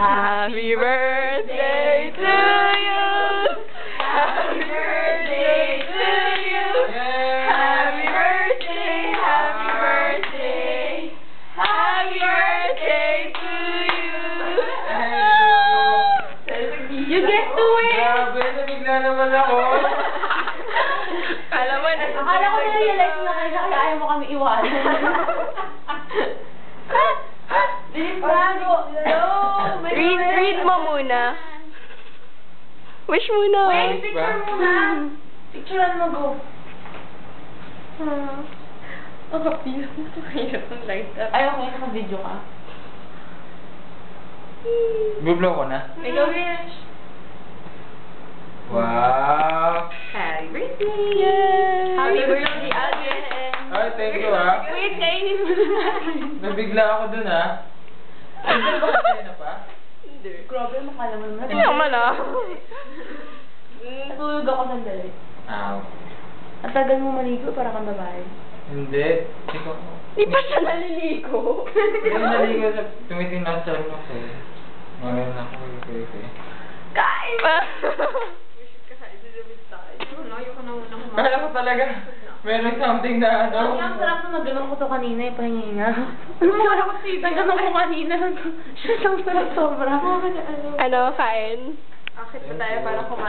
Happy birthday to you. Happy birthday to you. Happy birthday, happy birthday. Happy birthday to you. You get to it. Grabe, nabigla naman ako. Akala ko na-realize mo na kaya ayaw mo kami iwanan. Read mo muna. Wish muna. Wait, picture muna. Picturean mo, go. Hirap ng light up. Ay, okay, naka-video ka. Bublow ko na. Ikaw, wish. Wow. Happy birthday! Yay! Happy birthday again! Ay, thank you ha. Wait, kainin mo na. Nabigla ako dun ha. Ay, ba kayo na pa? Hindi. Grabe, makala mo naman. Hindi naman ah. Natulog ako sandali. Ow. Ang tagal mo maligo para kang babae. Hindi. Ikaw. Di pa siya naliligo. Hindi naligo sa tumitin ako sa ano ko. Ngayon ako. Kain ba? Kala ko talaga. Meron something na ano. Ang sarap na naganon ko to kanina eh, pahinga. Ano mo wala ko sila? Naganon ko kanina. Ang sarap sobra. Ano, kain? Akit pa tayo para kumain.